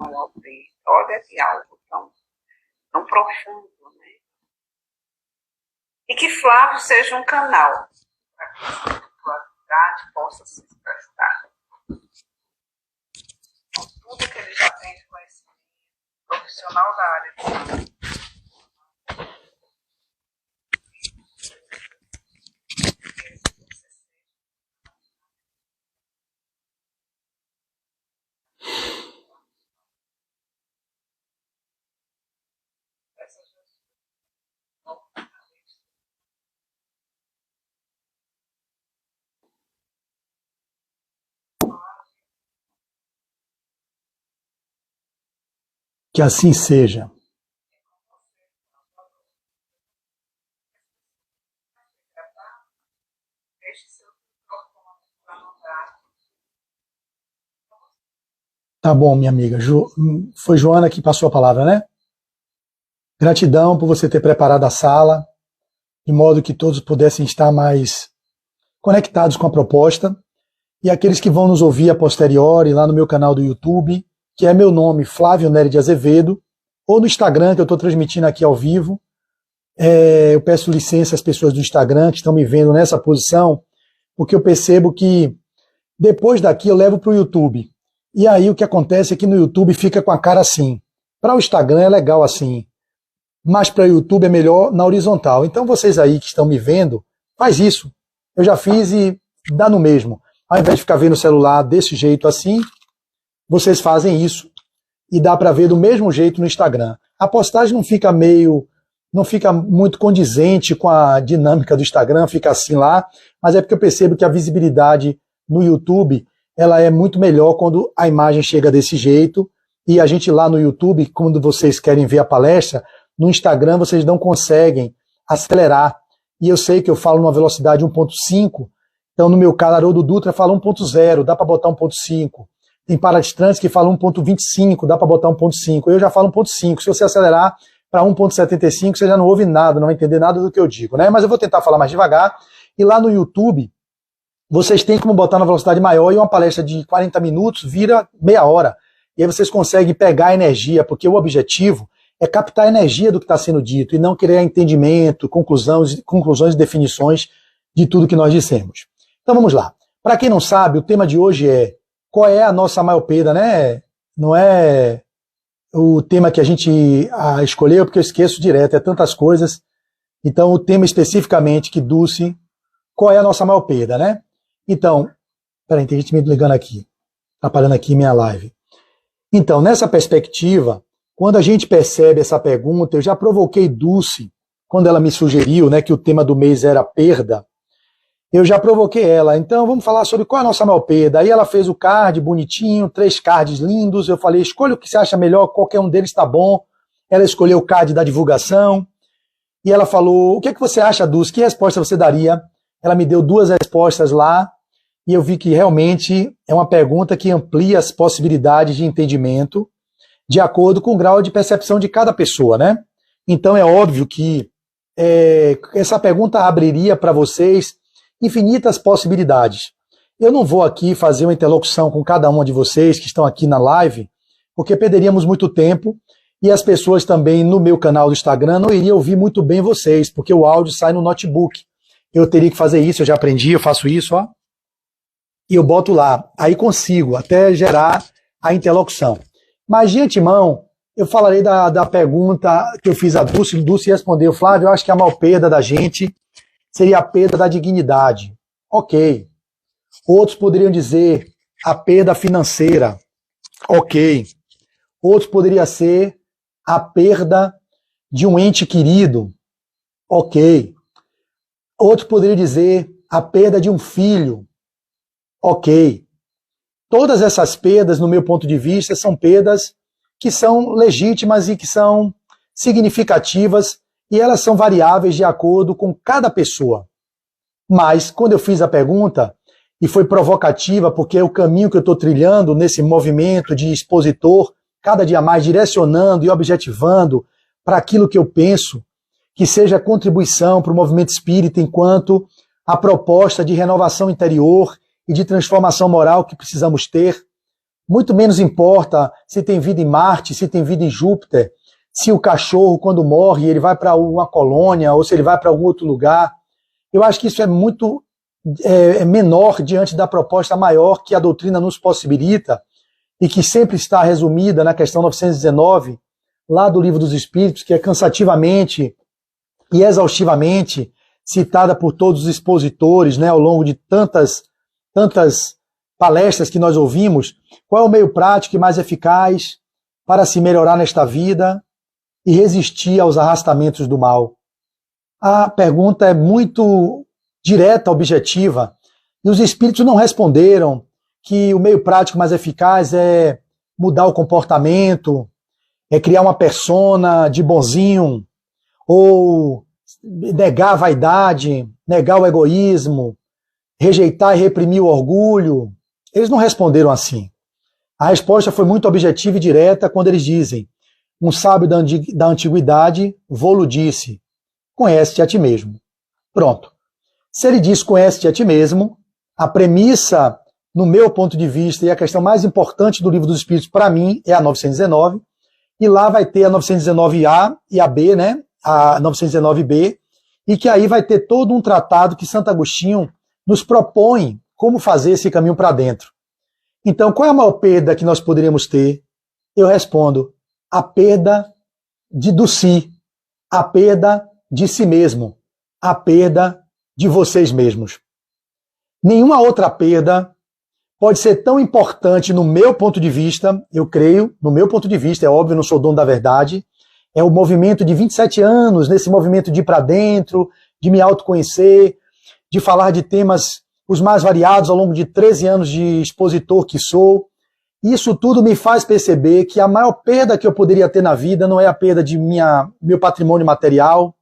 no aldeia. Olha, de algo tão profundo, né? E que Flávio seja um canal para que essa espiritualidade possa se expressar. Com tudo que ele já tem de conhecimento, profissional da área de saúde. Que assim seja. Tá bom, minha amiga. Foi Joana que passou a palavra, né? Gratidão por você ter preparado a sala, de modo que todos pudessem estar mais conectados com a proposta. E aqueles que vão nos ouvir a posteriori, lá no meu canal do YouTube, que é meu nome, Flávio Nery de Azevedo, ou no Instagram, que eu estou transmitindo aqui ao vivo. Eu peço licença às pessoas do Instagram que estão me vendo nessa posição, porque eu percebo que depois daqui eu levo para o YouTube. E aí o que acontece é que no YouTube fica com a cara assim. Para o Instagram é legal assim, mas para o YouTube é melhor na horizontal. Então vocês aí que estão me vendo, faz isso. Eu já fiz e dá no mesmo. Ao invés de ficar vendo o celular desse jeito assim, vocês fazem isso e dá para ver do mesmo jeito no Instagram. A postagem não fica muito condizente com a dinâmica do Instagram, fica assim lá, mas é porque eu percebo que a visibilidade no YouTube ela é muito melhor quando a imagem chega desse jeito, e a gente lá no YouTube, quando vocês querem ver a palestra, no Instagram vocês não conseguem acelerar, e eu sei que eu falo numa velocidade 1.5, então no meu canal Haroldo Dutra fala 1.0, dá para botar 1.5, tem palestrantes que falam 1.25, dá para botar 1.5, eu já falo 1.5, se você acelerar para 1.75, você já não ouve nada, não vai entender nada do que eu digo, né? Mas eu vou tentar falar mais devagar, e lá no YouTube, vocês têm como botar na velocidade maior e uma palestra de 40 minutos vira meia hora. E aí vocês conseguem pegar a energia, porque o objetivo é captar a energia do que está sendo dito e não criar entendimento, conclusões e definições de tudo que nós dissemos. Então vamos lá. Para quem não sabe, o tema de hoje é qual é a nossa maior perda, né? Não é o tema que a gente escolheu, porque eu esqueço direto, é tantas coisas. Então o tema especificamente que Dulce, qual é a nossa maior perda, né? Então, peraí, tem gente me ligando aqui, atrapalhando aqui minha live. Então, nessa perspectiva, quando a gente percebe essa pergunta, eu já provoquei Dulce, quando ela me sugeriu, né, que o tema do mês era perda, eu já provoquei ela. Então, vamos falar sobre qual é a nossa maior perda. Aí ela fez o card bonitinho, 3 cards lindos, eu falei, escolha o que você acha melhor, qualquer um deles está bom. Ela escolheu o card da divulgação, e ela falou, o que você acha, Dulce? Que resposta você daria? Ela me deu 2 respostas lá, e eu vi que realmente é uma pergunta que amplia as possibilidades de entendimento de acordo com o grau de percepção de cada pessoa, né? Então é óbvio que essa pergunta abriria para vocês infinitas possibilidades. Eu não vou aqui fazer uma interlocução com cada uma de vocês que estão aqui na live, porque perderíamos muito tempo, e as pessoas também no meu canal do Instagram não iriam ouvir muito bem vocês, porque o áudio sai no notebook. Eu teria que fazer isso, eu já aprendi, eu faço isso, ó. E eu boto lá, aí consigo até gerar a interlocução. Mas de antemão, eu falarei da pergunta que eu fiz a Dulce. Dulce respondeu, Flávio, eu acho que a maior perda da gente seria a perda da dignidade. Ok. Outros poderiam dizer a perda financeira. Ok. Outros poderiam ser a perda de um ente querido. Ok. Outros poderiam dizer a perda de um filho. Ok. Todas essas perdas, no meu ponto de vista, são perdas que são legítimas e que são significativas, e elas são variáveis de acordo com cada pessoa. Mas, quando eu fiz a pergunta, e foi provocativa, porque é o caminho que eu estou trilhando nesse movimento de expositor, cada dia mais direcionando e objetivando para aquilo que eu penso, que seja contribuição para o movimento espírita enquanto a proposta de renovação interior e de transformação moral que precisamos ter, Muito menos importa se tem vida em Marte, se tem vida em Júpiter, se o cachorro, quando morre, ele vai para uma colônia ou se ele vai para algum outro lugar. Eu acho que isso é muito menor diante da proposta maior que a doutrina nos possibilita e que sempre está resumida na questão 919, lá do Livro dos Espíritos, que é cansativamente e exaustivamente citada por todos os expositores, né, ao longo de tantas palestras que nós ouvimos. Qual é o meio prático e mais eficaz para se melhorar nesta vida e resistir aos arrastamentos do mal? A pergunta é muito direta, objetiva, e os espíritos não responderam que o meio prático mais eficaz é mudar o comportamento, é criar uma persona de bonzinho, ou negar a vaidade, negar o egoísmo, rejeitar e reprimir o orgulho. Eles não responderam assim. A resposta foi muito objetiva e direta quando eles dizem: um sábio da antiguidade vô-lo disse, conhece-te a ti mesmo. Pronto. Se ele diz conhece-te a ti mesmo, a premissa, no meu ponto de vista, e a questão mais importante do Livro dos Espíritos para mim é a 919, e lá vai ter a 919A e a B, né? A 919B, e que aí vai ter todo um tratado que Santo Agostinho nos propõe como fazer esse caminho para dentro. Então, qual é a maior perda que nós poderíamos ter? Eu respondo, a perda do si, a perda de si mesmo, a perda de vocês mesmos. Nenhuma outra perda pode ser tão importante no meu ponto de vista, eu creio, no meu ponto de vista, é óbvio, eu não sou dono da verdade, é o movimento de 27 anos, nesse movimento de ir para dentro, de me autoconhecer, de falar de temas os mais variados ao longo de 13 anos de expositor que sou. Isso tudo me faz perceber que a maior perda que eu poderia ter na vida não é a perda de meu patrimônio material,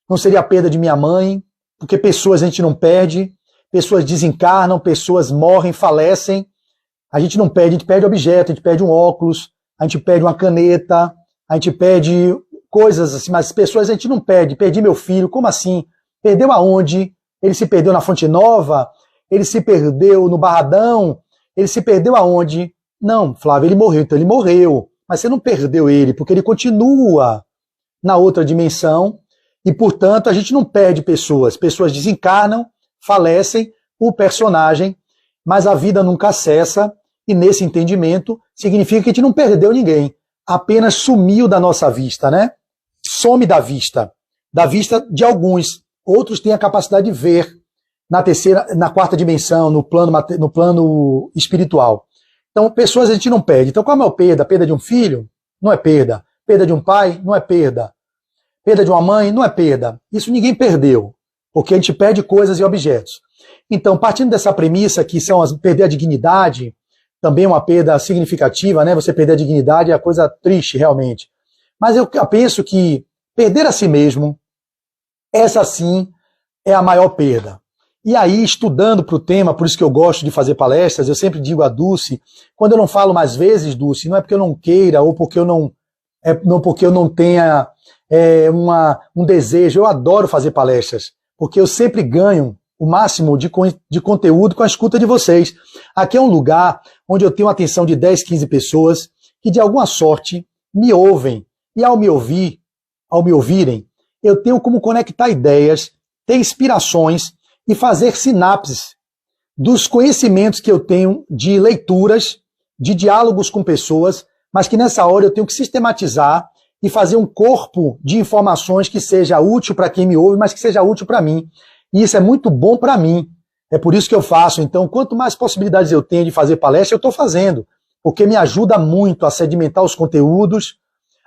não seria a perda de minha mãe, porque pessoas a gente não perde, pessoas desencarnam, pessoas morrem, falecem. A gente não perde, a gente perde objeto, a gente perde um óculos, a gente perde uma caneta, a gente perde coisas assim, mas pessoas a gente não perde. Perdi meu filho, como assim? Perdeu aonde? Ele se perdeu na Fonte Nova? Ele se perdeu no Barradão? Ele se perdeu aonde? Não, Flávio, ele morreu, então ele morreu. Mas você não perdeu ele, porque ele continua na outra dimensão e, portanto, a gente não perde pessoas. Pessoas desencarnam, falecem, o personagem, mas a vida nunca cessa e, nesse entendimento, significa que a gente não perdeu ninguém. Apenas sumiu da nossa vista, né? Some da vista de alguns. Outros têm a capacidade de ver na quarta dimensão, no plano espiritual. Então, pessoas a gente não perde. Então, qual é a maior perda? A perda de um filho? Não é perda. Perda de um pai? Não é perda. Perda de uma mãe? Não é perda. Isso ninguém perdeu, porque a gente perde coisas e objetos. Então, partindo dessa premissa que perder a dignidade, também é uma perda significativa, né? Você perder a dignidade é a coisa triste, realmente. Mas eu penso que perder a si mesmo, essa sim é a maior perda. E aí, estudando para o tema, por isso que eu gosto de fazer palestras, eu sempre digo a Dulce, quando eu não falo mais vezes, Dulce, não é porque eu não queira ou porque eu não tenha um desejo, eu adoro fazer palestras, porque eu sempre ganho o máximo de conteúdo com a escuta de vocês. Aqui é um lugar onde eu tenho a atenção de 10, 15 pessoas que de alguma sorte me ouvem, e ao me ouvirem, eu tenho como conectar ideias, ter inspirações e fazer sinapses dos conhecimentos que eu tenho de leituras, de diálogos com pessoas, mas que nessa hora eu tenho que sistematizar e fazer um corpo de informações que seja útil para quem me ouve, mas que seja útil para mim. E isso é muito bom para mim. É por isso que eu faço. Então, quanto mais possibilidades eu tenho de fazer palestra, eu estou fazendo, porque me ajuda muito a sedimentar os conteúdos,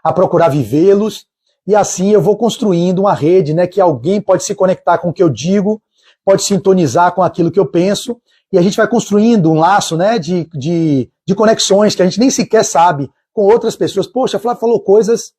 a procurar vivê-los, e assim eu vou construindo uma rede, né, que alguém pode se conectar com o que eu digo, pode sintonizar com aquilo que eu penso, e a gente vai construindo um laço, né, de conexões que a gente nem sequer sabe com outras pessoas. Poxa, Flávio falou coisas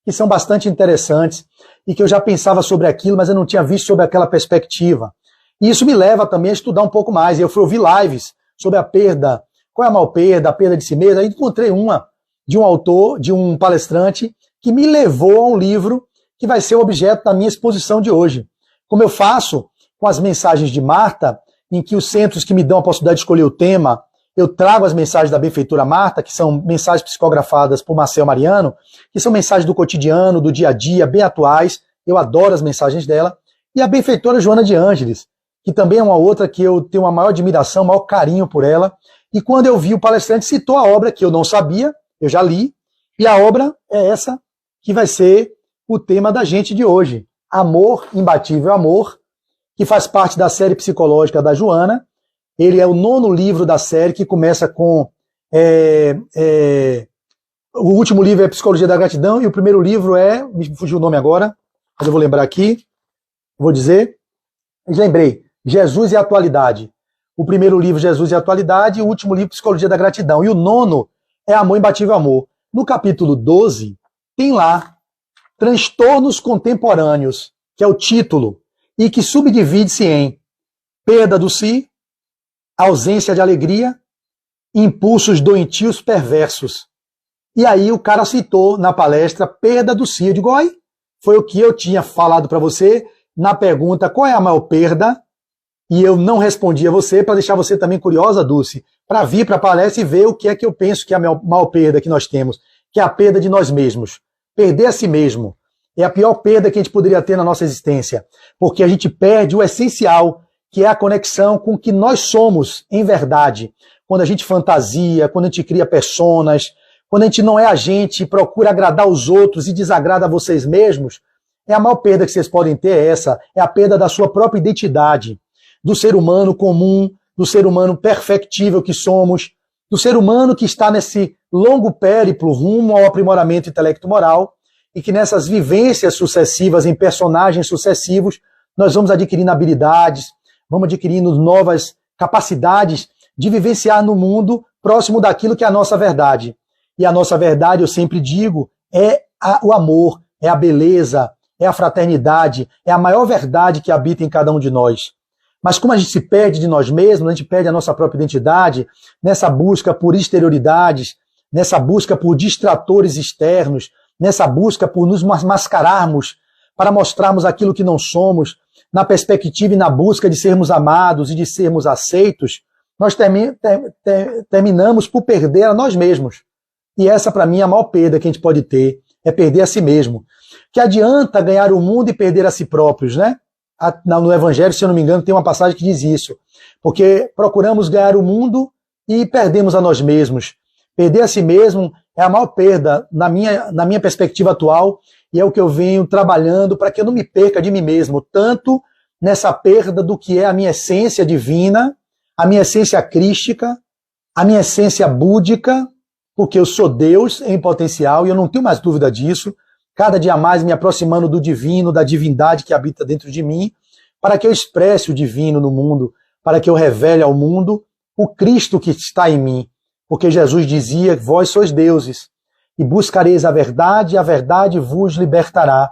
que são bastante interessantes e que eu já pensava sobre aquilo, mas eu não tinha visto sobre aquela perspectiva. E isso me leva também a estudar um pouco mais. Eu fui ouvir lives sobre a perda, qual é a maior perda, a perda de si mesmo. Aí encontrei uma de um autor, de um palestrante, que me levou a um livro que vai ser o objeto da minha exposição de hoje. Como eu faço com as mensagens de Marta, em que os centros que me dão a possibilidade de escolher o tema, eu trago as mensagens da benfeitora Marta, que são mensagens psicografadas por Marcel Mariano, que são mensagens do cotidiano, do dia a dia, bem atuais. Eu adoro as mensagens dela. E a benfeitora Joana de Ângeles, que também é uma outra que eu tenho uma maior admiração, maior carinho por ela. E quando eu vi o palestrante, citou a obra que eu não sabia, eu já li, e a obra é essa que vai ser o tema da gente de hoje. Amor, Imbatível Amor, que faz parte da série psicológica da Joana. Ele é o 9º livro da série, que começa com... o último livro é Psicologia da Gratidão, e o primeiro livro é... Me fugiu o nome agora, mas eu vou lembrar aqui. Vou dizer... Lembrei. Jesus e a Atualidade. O primeiro livro, Jesus e a Atualidade, e o último livro, Psicologia da Gratidão. E o 9º é Amor, Imbatível Amor. No capítulo 12, tem lá Transtornos Contemporâneos, que é o título, e que subdivide-se em perda do si, ausência de alegria, impulsos doentios perversos. E aí o cara citou na palestra perda do si. Eu digo, oi, foi o que eu tinha falado para você na pergunta qual é a maior perda, e eu não respondi a você para deixar você também curiosa, Dulce, para vir para a palestra e ver o que é que eu penso que é a maior perda que nós temos, que é a perda de nós mesmos. Perder a si mesmo é a pior perda que a gente poderia ter na nossa existência, porque a gente perde o essencial, que é a conexão com o que nós somos em verdade. Quando a gente fantasia, quando a gente cria personas, quando a gente não é a gente e procura agradar os outros e desagrada a vocês mesmos, é a maior perda que vocês podem ter, é a perda da sua própria identidade, do ser humano comum, do ser humano perfectível que somos, do ser humano que está nesse longo périplo rumo ao aprimoramento intelecto-moral, e que nessas vivências sucessivas, em personagens sucessivos, nós vamos adquirindo habilidades, vamos adquirindo novas capacidades de vivenciar no mundo próximo daquilo que é a nossa verdade. E a nossa verdade, eu sempre digo, é o amor, é a beleza, é a fraternidade, é a maior verdade que habita em cada um de nós. Mas como a gente se perde de nós mesmos, a gente perde a nossa própria identidade, nessa busca por exterioridades, nessa busca por distratores externos, nessa busca por nos mascararmos para mostrarmos aquilo que não somos, na perspectiva e na busca de sermos amados e de sermos aceitos, nós terminamos por perder a nós mesmos. E essa, para mim, é a maior perda que a gente pode ter, é perder a si mesmo. Que adianta ganhar o mundo e perder a si próprios, né? No Evangelho, se eu não me engano, tem uma passagem que diz isso. Porque procuramos ganhar o mundo e perdemos a nós mesmos. Perder a si mesmo é a maior perda na minha perspectiva atual, e é o que eu venho trabalhando para que eu não me perca de mim mesmo, tanto nessa perda do que é a minha essência divina, a minha essência crística, a minha essência búdica, porque eu sou Deus em potencial, e eu não tenho mais dúvida disso, cada dia mais me aproximando do divino, da divindade que habita dentro de mim, para que eu expresse o divino no mundo, para que eu revele ao mundo o Cristo que está em mim. Porque Jesus dizia, vós sois deuses, e buscareis a verdade vos libertará.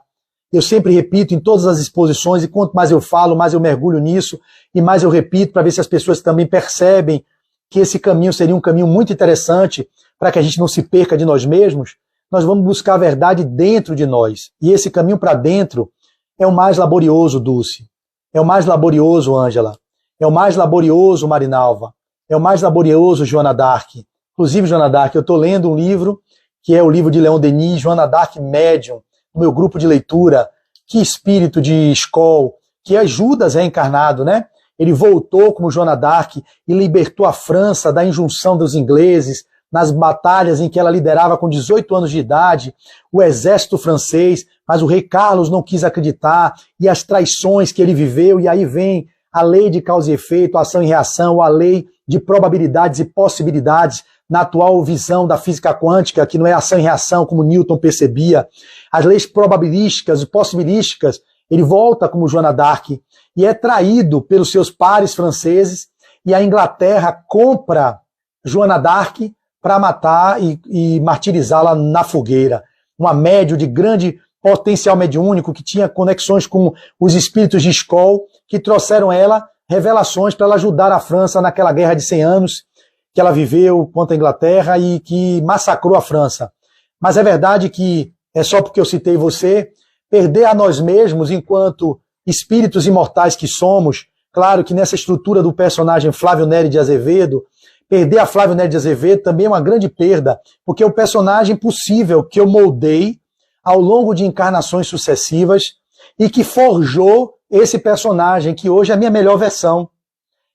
Eu sempre repito em todas as exposições, e quanto mais eu falo, mais eu mergulho nisso, e mais eu repito para ver se as pessoas também percebem que esse caminho seria um caminho muito interessante para que a gente não se perca de nós mesmos. Nós vamos buscar a verdade dentro de nós. E esse caminho para dentro é o mais laborioso, Dulce. É o mais laborioso, Ângela. É o mais laborioso, Marinalva. É o mais laborioso, Joana d'Arc. Inclusive, Joana d'Arc, eu estou lendo um livro, que é o livro de Leon Denis, Joana d'Arc Médium, no meu grupo de leitura. Que espírito de escola, que é Judas reencarnado, né? Ele voltou como Joana d'Arc e libertou a França da injunção dos ingleses, nas batalhas em que ela liderava com 18 anos de idade, o exército francês, mas o rei Carlos não quis acreditar, e as traições que ele viveu, e aí vem a lei de causa e efeito, a ação e reação, a lei de probabilidades e possibilidades, na atual visão da física quântica, que não é ação e reação como Newton percebia, as leis probabilísticas e possibilísticas, ele volta como Joana d'Arc, e é traído pelos seus pares franceses, e a Inglaterra compra Joana d'Arc para matar e martirizá-la na fogueira. Uma médium de grande potencial mediúnico, que tinha conexões com os espíritos de Skoll, que trouxeram ela revelações para ela ajudar a França naquela guerra de 100 anos que ela viveu contra a Inglaterra e que massacrou a França. Mas é verdade que, é só porque eu citei você, perder a nós mesmos enquanto espíritos imortais que somos, claro que nessa estrutura do personagem Flávio Nery de Azevedo, Perder a Flávio Nery de Azevedo também é uma grande perda, porque é o personagem possível que eu moldei ao longo de encarnações sucessivas e que forjou esse personagem, que hoje é a minha melhor versão.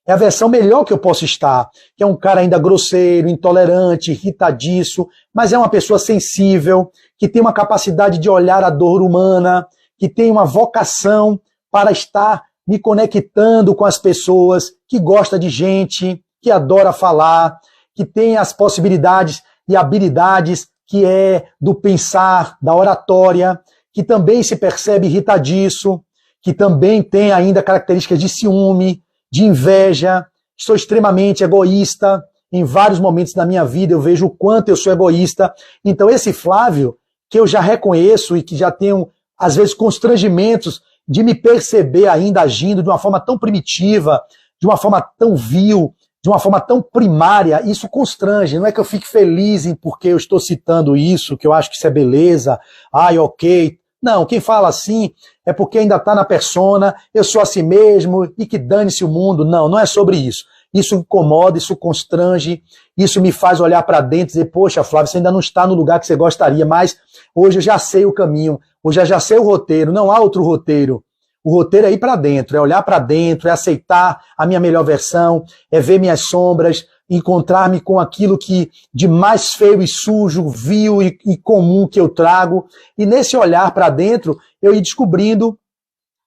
É a versão melhor que eu posso estar, que é um cara ainda grosseiro, intolerante, irritadiço, mas é uma pessoa sensível, que tem uma capacidade de olhar a dor humana, que tem uma vocação para estar me conectando com as pessoas, que gosta de gente, que adora falar, que tem as possibilidades e habilidades que é do pensar, da oratória, que também se percebe irritadiço, que também tem ainda características de ciúme, de inveja. Sou extremamente egoísta. Em vários momentos da minha vida eu vejo o quanto eu sou egoísta. Então esse Flávio, que eu já reconheço e que já tenho, às vezes, constrangimentos de me perceber ainda agindo de uma forma tão primitiva, de uma forma tão vil, de uma forma tão primária, isso constrange. Não é que eu fique feliz em porque eu estou citando isso, que eu acho que isso é beleza, ai, ok. Não, quem fala assim é porque ainda está na persona, eu sou assim mesmo e que dane-se o mundo. Não, não é sobre isso. Isso incomoda, isso constrange, isso me faz olhar para dentro e dizer, poxa, Flávio, você ainda não está no lugar que você gostaria, mas hoje eu já sei o caminho, hoje eu já sei o roteiro, não há outro roteiro. O roteiro é ir para dentro, é olhar para dentro, é aceitar a minha melhor versão, é ver minhas sombras, encontrar-me com aquilo que de mais feio e sujo, vil e comum que eu trago. E nesse olhar para dentro, eu ir descobrindo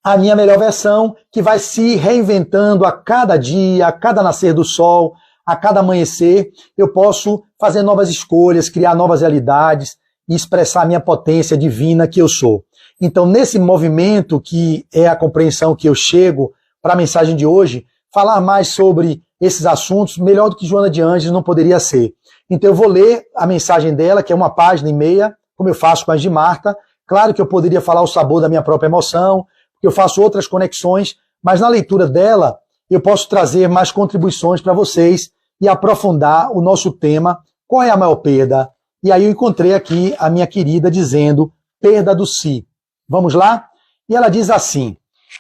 a minha melhor versão, que vai se reinventando a cada dia, a cada nascer do sol, a cada amanhecer. Eu posso fazer novas escolhas, criar novas realidades e expressar a minha potência divina que eu sou. Então, nesse movimento que é a compreensão que eu chego para a mensagem de hoje, falar mais sobre esses assuntos, melhor do que Joana de Ângeles não poderia ser. Então eu vou ler a mensagem dela, que é 1,5 páginas, como eu faço com as de Marta. Claro que eu poderia falar o sabor da minha própria emoção, porque eu faço outras conexões, mas na leitura dela eu posso trazer mais contribuições para vocês e aprofundar o nosso tema, qual é a maior perda? E aí eu encontrei aqui a minha querida dizendo, perda do si. Vamos lá? E ela diz assim,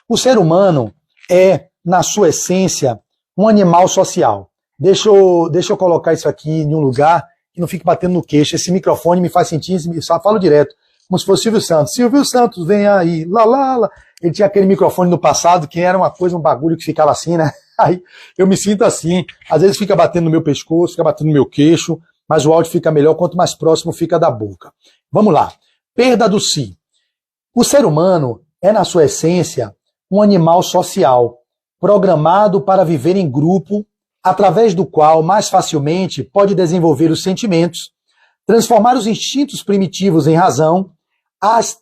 o ser humano é, na sua essência, um animal social. Deixa eu colocar isso aqui em um lugar que não fique batendo no queixo. Esse microfone me faz sentir, só falo direto, como se fosse Silvio Santos. Silvio Santos, vem aí, lá, lá, lá. Ele tinha aquele microfone no passado que era uma coisa, um bagulho que ficava assim, né? Aí eu me sinto assim. Às vezes fica batendo no meu pescoço, fica batendo no meu queixo, mas o áudio fica melhor quanto mais próximo fica da boca. Vamos lá. Perda do si. O ser humano é, na sua essência, um animal social, programado para viver em grupo, através do qual mais facilmente pode desenvolver os sentimentos, transformar os instintos primitivos em razão,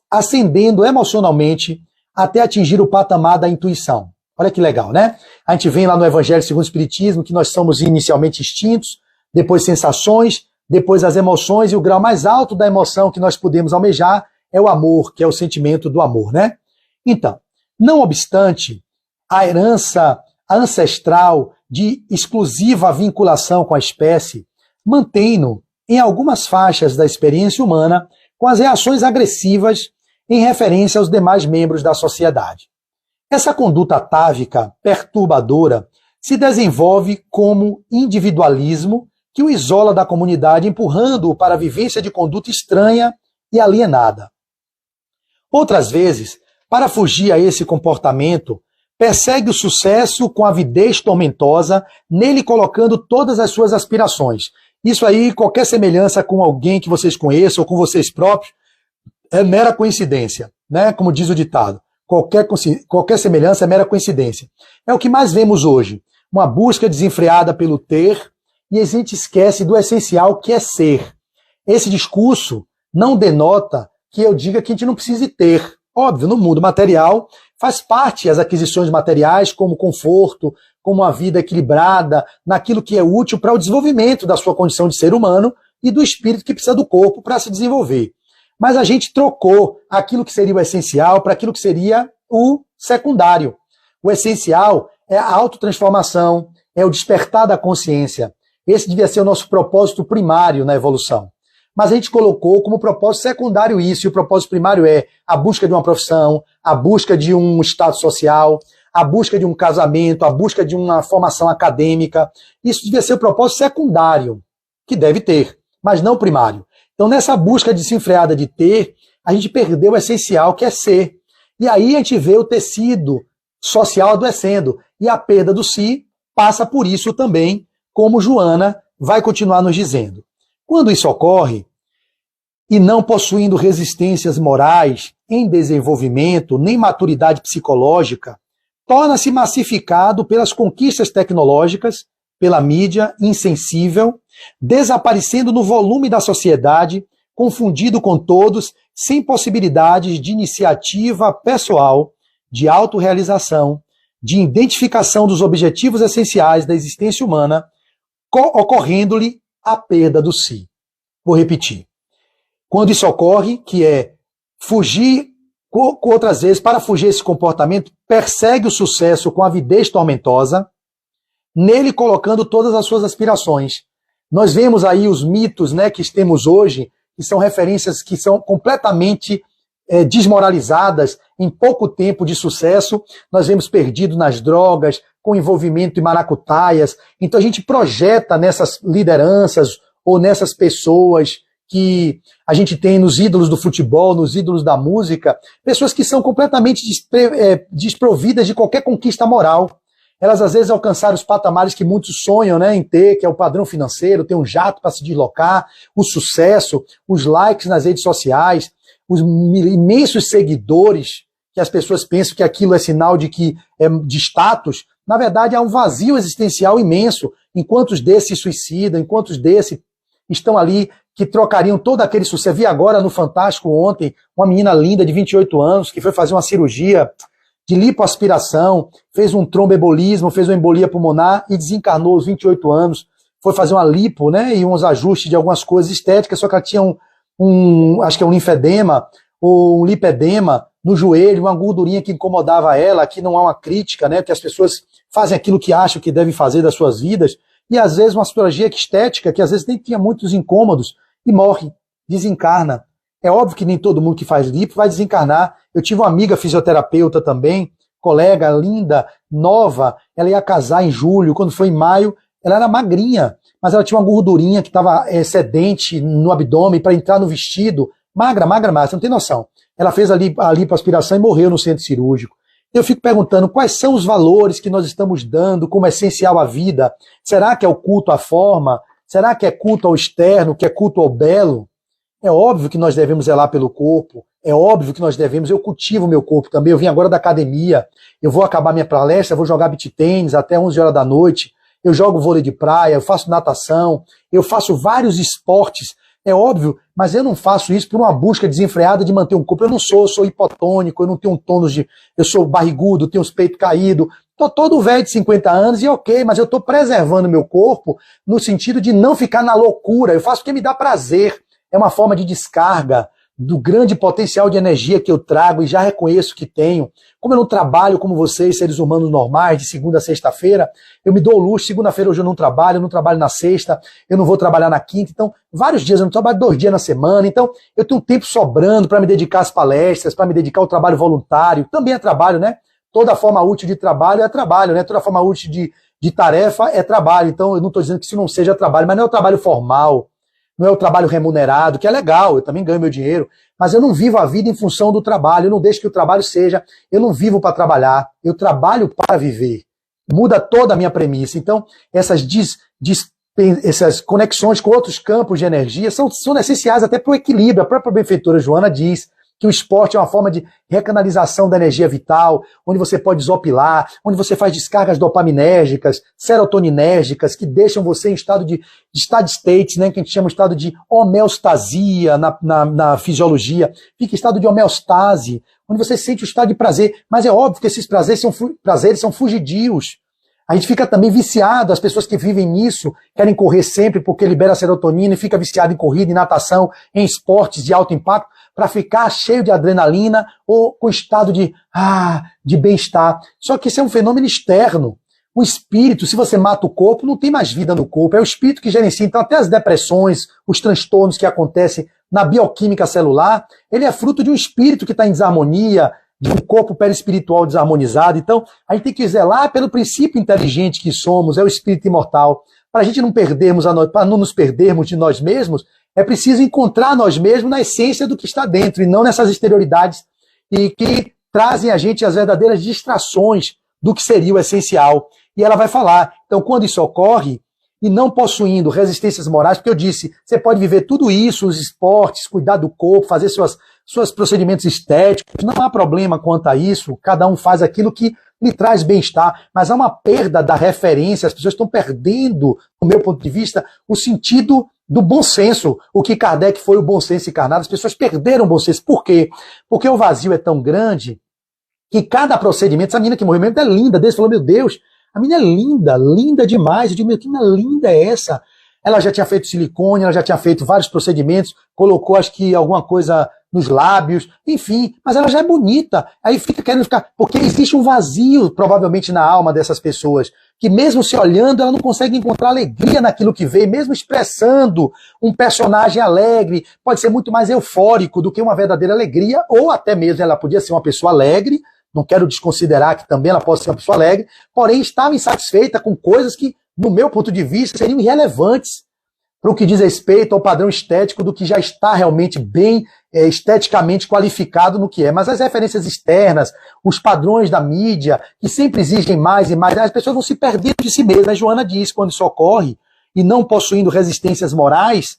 ascendendo emocionalmente até atingir o patamar da intuição. Olha que legal, né? A gente vem lá no Evangelho segundo o Espiritismo que nós somos inicialmente instintos, depois sensações, depois as emoções, e o grau mais alto da emoção que nós podemos almejar é o amor, que é o sentimento do amor, né? Então, não obstante a herança ancestral de exclusiva vinculação com a espécie, mantém-no em algumas faixas da experiência humana com as reações agressivas em referência aos demais membros da sociedade. Essa conduta atávica, perturbadora, se desenvolve como individualismo que o isola da comunidade, empurrando-o para a vivência de conduta estranha e alienada. Outras vezes, para fugir a esse comportamento, persegue o sucesso com avidez tormentosa, nele colocando todas as suas aspirações. Isso aí, qualquer semelhança com alguém que vocês conheçam ou com vocês próprios, é mera coincidência, né? Como diz o ditado. Qualquer semelhança é mera coincidência. É o que mais vemos hoje. Uma busca desenfreada pelo ter, e a gente esquece do essencial que é ser. Esse discurso não denota que eu diga que a gente não precise ter. Óbvio, no mundo material faz parte as aquisições materiais como conforto, como uma vida equilibrada, naquilo que é útil para o desenvolvimento da sua condição de ser humano e do espírito que precisa do corpo para se desenvolver. Mas a gente trocou aquilo que seria o essencial para aquilo que seria o secundário. O essencial é a autotransformação, é o despertar da consciência. Esse devia ser o nosso propósito primário na evolução. Mas a gente colocou como propósito secundário isso, e o propósito primário é a busca de uma profissão, a busca de um status social, a busca de um casamento, a busca de uma formação acadêmica. Isso devia ser o propósito secundário, que deve ter, mas não primário. Então, nessa busca desenfreada de ter, a gente perdeu o essencial, que é ser. E aí a gente vê o tecido social adoecendo. E a perda do si passa por isso também, como Joana vai continuar nos dizendo. Quando isso ocorre, e não possuindo resistências morais, em desenvolvimento, nem maturidade psicológica, torna-se massificado pelas conquistas tecnológicas, pela mídia insensível, desaparecendo no volume da sociedade, confundido com todos, sem possibilidades de iniciativa pessoal, de autorrealização, de identificação dos objetivos essenciais da existência humana, ocorrendo-lhe a perda do si. Vou repetir. Quando isso ocorre, que é fugir, outras vezes, para fugir desse comportamento, persegue o sucesso com avidez tormentosa, nele colocando todas as suas aspirações. Nós vemos aí os mitos, né, que temos hoje, que são referências que são completamente desmoralizadas em pouco tempo de sucesso. Nós vemos perdido nas drogas, com envolvimento em maracutaias. Então a gente projeta nessas lideranças ou nessas pessoas que a gente tem nos ídolos do futebol, nos ídolos da música, pessoas que são completamente desprovidas de qualquer conquista moral. Elas às vezes alcançaram os patamares que muitos sonham, né, em ter, que é o padrão financeiro, ter um jato para se deslocar, o sucesso, os likes nas redes sociais, os imensos seguidores, que as pessoas pensam que aquilo é sinal de que é de status. Na verdade, há um vazio existencial imenso. Enquanto desses se suicidam, enquanto desses estão ali, que trocariam todo aquele sucesso. Vi agora no Fantástico ontem, uma menina linda de 28 anos, que foi fazer uma cirurgia de lipoaspiração, fez um tromboembolismo, fez uma embolia pulmonar e desencarnou aos 28 anos. Foi fazer uma lipo, né, e uns ajustes de algumas coisas estéticas, só que ela tinha acho que é um linfedema, ou um lipedema no joelho, uma gordurinha que incomodava ela. Aqui não há uma crítica, né, que as pessoas fazem aquilo que acham que devem fazer das suas vidas, e às vezes uma cirurgia estética, que às vezes nem tinha muitos incômodos, e morre, desencarna. É óbvio que nem todo mundo que faz lipo vai desencarnar. Eu tive uma amiga fisioterapeuta também, colega linda, nova, ela ia casar em julho, quando foi em maio, ela era magrinha, mas ela tinha uma gordurinha que estava excedente no abdômen para entrar no vestido, magra, você não tem noção. Ela fez a lipoaspiração e morreu no centro cirúrgico. Eu fico perguntando quais são os valores que nós estamos dando como essencial à vida. Será que é o culto à forma? Será que é culto ao externo, que é culto ao belo? É óbvio que nós devemos zelar pelo corpo, é óbvio que nós devemos, eu cultivo meu corpo também, eu vim agora da academia, eu vou acabar minha palestra, vou jogar beach tênis até 11 horas da noite, eu jogo vôlei de praia, eu faço natação, eu faço vários esportes, é óbvio, mas eu não faço isso por uma busca desenfreada de manter um corpo. Eu sou hipotônico, eu não tenho um tônus eu sou barrigudo, tenho os peitos caídos, tô todo velho de 50 anos e ok, mas eu tô preservando meu corpo no sentido de não ficar na loucura, eu faço porque me dá prazer, é uma forma de descarga do grande potencial de energia que eu trago e já reconheço que tenho. Como eu não trabalho como vocês, seres humanos normais, de segunda a sexta-feira, eu me dou o luxo, segunda-feira hoje eu não trabalho na sexta, eu não vou trabalhar na quinta, então vários dias, eu não trabalho 2 dias na semana, então eu tenho tempo sobrando para me dedicar às palestras, para me dedicar ao trabalho voluntário, também é trabalho, né? Toda forma útil de trabalho é trabalho, né? Toda forma útil de tarefa é trabalho, então eu não estou dizendo que isso não seja trabalho, mas não é o trabalho formal, não é o trabalho remunerado, que é legal, eu também ganho meu dinheiro, mas eu não vivo a vida em função do trabalho, eu não deixo que o trabalho seja, eu não vivo para trabalhar, eu trabalho para viver. Muda toda a minha premissa. Então, essas conexões com outros campos de energia são essenciais até para o equilíbrio. A própria benfeitora Joana diz que o esporte é uma forma de recanalização da energia vital, onde você pode desopilar, onde você faz descargas dopaminérgicas, serotoninérgicas, que deixam você em estado de steady state, né, que a gente chama de estado de homeostasia na fisiologia. Fica em estado de homeostase, onde você sente o estado de prazer. Mas é óbvio que esses prazeres são fugidios. A gente fica também viciado, as pessoas que vivem nisso querem correr sempre porque libera serotonina e fica viciado em corrida, em natação, em esportes de alto impacto, para ficar cheio de adrenalina ou com estado de bem-estar. Só que esse é um fenômeno externo. O espírito, se você mata o corpo, não tem mais vida no corpo, é o espírito que gerencia. Então até as depressões, os transtornos que acontecem na bioquímica celular, ele é fruto de um espírito que está em desarmonia, de um corpo perispiritual desarmonizado. Então, a gente tem que zelar pelo princípio inteligente que somos, é o espírito imortal. Para a gente não perdermos para não nos perdermos de nós mesmos, é preciso encontrar nós mesmos na essência do que está dentro, e não nessas exterioridades e que trazem a gente as verdadeiras distrações do que seria o essencial. E ela vai falar, então, quando isso ocorre, e não possuindo resistências morais, porque eu disse, você pode viver tudo isso, os esportes, cuidar do corpo, fazer seus procedimentos estéticos, não há problema quanto a isso, cada um faz aquilo que lhe traz bem-estar, mas há uma perda da referência, as pessoas estão perdendo, do meu ponto de vista, o sentido do bom senso, o que Kardec foi o bom senso encarnado, as pessoas perderam o bom senso. Por quê? Porque o vazio é tão grande que cada procedimento, essa menina que morreu mesmo é linda, Deus falou, meu Deus, a menina é linda, linda demais. Eu digo, meu, que menina linda é essa? Ela já tinha feito silicone, ela já tinha feito vários procedimentos, colocou, acho que, alguma coisa nos lábios, enfim, mas ela já é bonita. Aí fica querendo ficar, porque existe um vazio, provavelmente, na alma dessas pessoas, que mesmo se olhando, ela não consegue encontrar alegria naquilo que vê, mesmo expressando um personagem alegre, pode ser muito mais eufórico do que uma verdadeira alegria, ou até mesmo ela podia ser uma pessoa alegre, não quero desconsiderar que também ela possa ser uma pessoa alegre, porém estava insatisfeita com coisas que, no meu ponto de vista, seriam irrelevantes para o que diz respeito ao padrão estético do que já está realmente bem esteticamente qualificado no que é. Mas as referências externas, os padrões da mídia, que sempre exigem mais e mais, as pessoas vão se perdendo de si mesmas. A Joana diz, quando isso ocorre, e não possuindo resistências morais,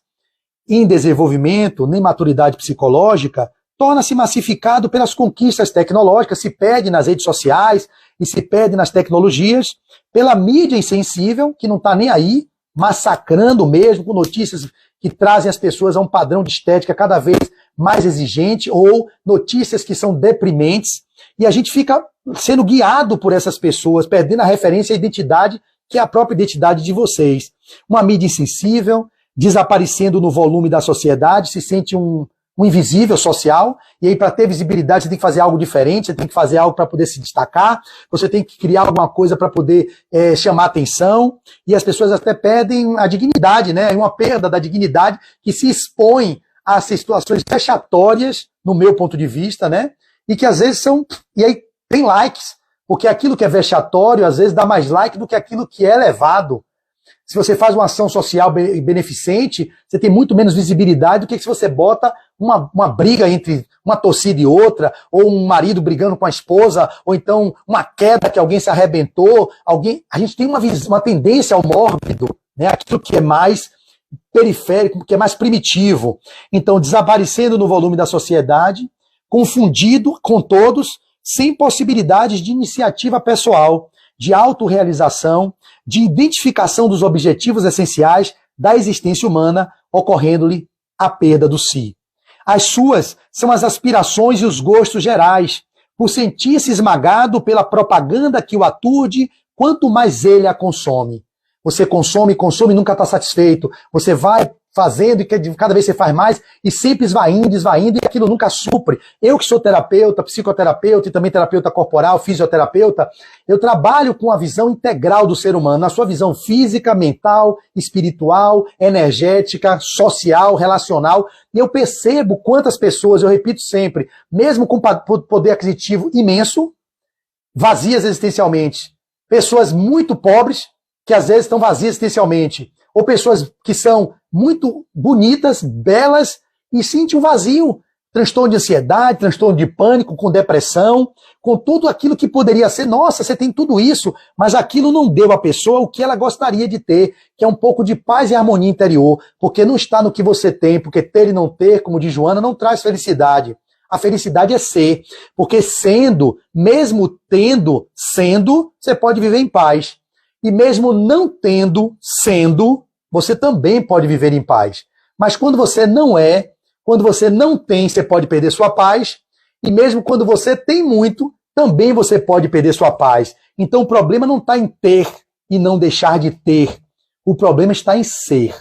em desenvolvimento, nem maturidade psicológica, torna-se massificado pelas conquistas tecnológicas, se perde nas redes sociais e se perde nas tecnologias, pela mídia insensível, que não está nem aí, massacrando mesmo, com notícias que trazem as pessoas a um padrão de estética cada vez mais exigente, ou notícias que são deprimentes, e a gente fica sendo guiado por essas pessoas, perdendo a referência e a identidade, que é a própria identidade de vocês. Uma mídia insensível, desaparecendo no volume da sociedade, se sente um invisível social, e aí para ter visibilidade você tem que fazer algo diferente, você tem que fazer algo para poder se destacar, você tem que criar alguma coisa para poder chamar atenção, e as pessoas até perdem a dignidade, né? Uma perda da dignidade que se expõe a situações vexatórias, no meu ponto de vista, né? E que às vezes são, e aí tem likes, porque aquilo que é vexatório às vezes dá mais like do que aquilo que é elevado. Se você faz uma ação social beneficente, você tem muito menos visibilidade do que se você bota uma briga entre uma torcida e outra, ou um marido brigando com a esposa, ou então uma queda que alguém se arrebentou. A gente tem uma tendência ao mórbido, né? Aquilo que é mais periférico, que é mais primitivo. Então, desaparecendo no volume da sociedade, confundido com todos, sem possibilidades de iniciativa pessoal, de autorrealização, de identificação dos objetivos essenciais da existência humana, ocorrendo-lhe a perda do si. As suas são as aspirações e os gostos gerais, por sentir-se esmagado pela propaganda que o aturde, quanto mais ele a consome. Você consome e nunca está satisfeito. Você vai fazendo e cada vez você faz mais e sempre esvaindo e aquilo nunca supre. Eu que sou terapeuta, psicoterapeuta e também terapeuta corporal, fisioterapeuta, eu trabalho com a visão integral do ser humano, na sua visão física, mental, espiritual, energética, social, relacional, e eu percebo quantas pessoas, eu repito sempre, mesmo com poder aquisitivo imenso, vazias existencialmente, pessoas muito pobres, que às vezes estão vazias existencialmente, ou pessoas que são muito bonitas, belas, e sentem um vazio, transtorno de ansiedade, transtorno de pânico, com depressão, com tudo aquilo que poderia ser, nossa, você tem tudo isso, mas aquilo não deu à pessoa o que ela gostaria de ter, que é um pouco de paz e harmonia interior, porque não está no que você tem, porque ter e não ter, como diz Joana, não traz felicidade. A felicidade é ser, porque sendo, mesmo tendo, sendo, você pode viver em paz. E mesmo não tendo, sendo, você também pode viver em paz. Mas quando você não é, quando você não tem, você pode perder sua paz. E mesmo quando você tem muito, também você pode perder sua paz. Então o problema não está em ter e não deixar de ter. O problema está em ser.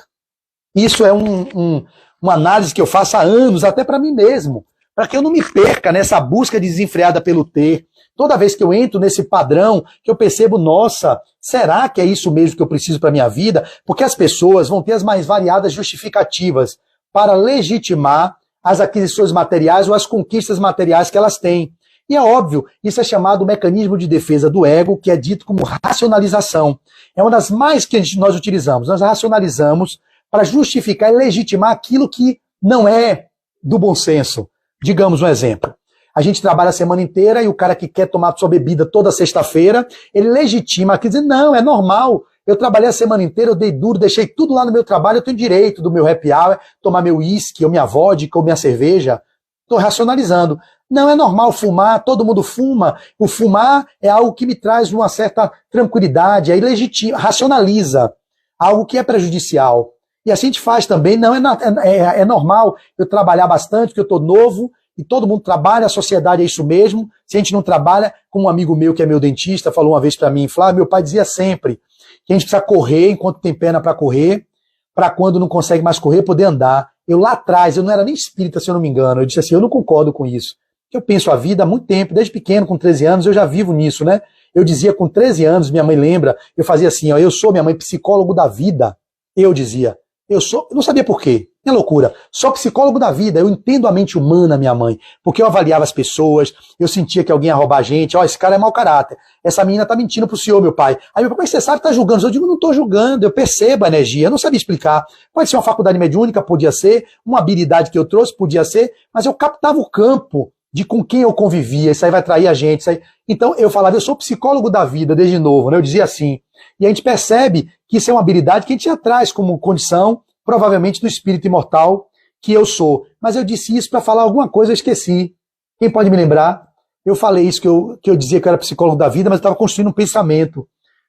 Isso é uma análise que eu faço há anos, até para mim mesmo. Para que eu não me perca nessa busca desenfreada pelo ter. Toda vez que eu entro nesse padrão, que eu percebo, nossa, será que é isso mesmo que eu preciso para a minha vida? Porque as pessoas vão ter as mais variadas justificativas para legitimar as aquisições materiais ou as conquistas materiais que elas têm. E é óbvio, isso é chamado mecanismo de defesa do ego, que é dito como racionalização. É uma das mais que nós utilizamos. Nós racionalizamos para justificar e legitimar aquilo que não é do bom senso. Digamos um exemplo. A gente trabalha a semana inteira e o cara que quer tomar sua bebida toda sexta-feira, ele legitima, quer dizer, não, é normal. Eu trabalhei a semana inteira, eu dei duro, deixei tudo lá no meu trabalho, eu tenho direito do meu happy hour, tomar meu uísque, ou minha vodka, ou minha cerveja. Estou racionalizando. Não é normal fumar, todo mundo fuma. O fumar é algo que me traz uma certa tranquilidade, aí legitima, racionaliza algo que é prejudicial. E assim a gente faz também, não é normal eu trabalhar bastante, porque eu estou novo, e todo mundo trabalha, a sociedade é isso mesmo. Se a gente não trabalha, como um amigo meu que é meu dentista, falou uma vez para mim, Flávio, meu pai dizia sempre que a gente precisa correr enquanto tem perna para correr, para quando não consegue mais correr, poder andar. Eu lá atrás, eu não era nem espírita, se eu não me engano, eu disse assim, eu não concordo com isso. Eu penso a vida há muito tempo, desde pequeno, com 13 anos, eu já vivo nisso, né? Eu dizia com 13 anos, minha mãe lembra, eu fazia assim, ó, eu sou, minha mãe, psicólogo da vida. Eu dizia, eu não sabia por quê, é loucura, sou psicólogo da vida, eu entendo a mente humana, minha mãe, porque eu avaliava as pessoas, eu sentia que alguém ia roubar a gente, ó, esse cara é mau caráter, essa menina tá mentindo pro senhor, meu pai. Aí meu pai, você sabe que tá julgando? Eu digo, não tô julgando, eu percebo a energia, eu não sabia explicar. Pode ser uma faculdade mediúnica, podia ser, uma habilidade que eu trouxe, podia ser, mas eu captava o campo de com quem eu convivia, isso aí vai trair a gente, isso aí. Então eu falava, eu sou psicólogo da vida desde novo, né? Eu dizia assim, e a gente percebe que isso é uma habilidade que a gente já traz como condição, provavelmente do espírito imortal que eu sou. Mas eu disse isso para falar alguma coisa, eu esqueci. Quem pode me lembrar? Eu falei isso, que eu dizia que eu era psicólogo da vida, mas eu estava construindo um pensamento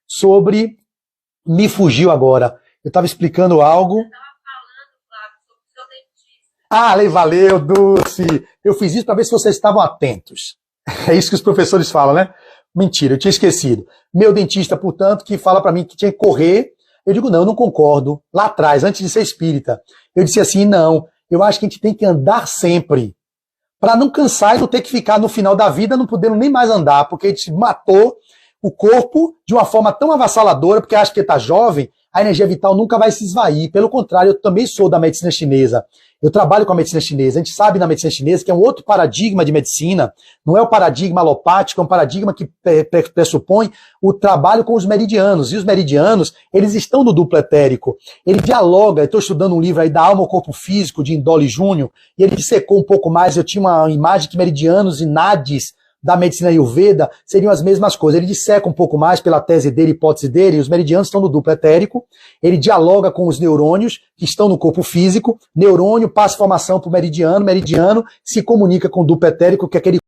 sobre... Me fugiu agora. Eu estava explicando algo... Ah, valeu, Dulce. Eu fiz isso para ver se vocês estavam atentos. É isso que os professores falam, né? Mentira, eu tinha esquecido. Meu dentista, portanto, que fala para mim que tinha que correr. Eu digo, não, eu não concordo. Lá atrás, antes de ser espírita, eu disse assim, não, eu acho que a gente tem que andar sempre. Para não cansar e não ter que ficar no final da vida não podendo nem mais andar, porque a gente matou o corpo de uma forma tão avassaladora, porque acha que está jovem, a energia vital nunca vai se esvair. Pelo contrário, eu também sou da medicina chinesa. Eu trabalho com a medicina chinesa. A gente sabe na medicina chinesa que é um outro paradigma de medicina. Não é o paradigma alopático, é um paradigma que pressupõe o trabalho com os meridianos. E os meridianos, eles estão no duplo etérico. Ele dialoga. Eu estou estudando um livro aí da Alma ao Corpo Físico, de Indole Júnior, e ele dissecou um pouco mais. Eu tinha uma imagem que meridianos e nadis da medicina Ayurveda seriam as mesmas coisas. Ele disseca um pouco mais pela tese dele, hipótese dele, os meridianos estão no duplo etérico, ele dialoga com os neurônios que estão no corpo físico, neurônio passa informação para o meridiano se comunica com o duplo etérico, que é aquele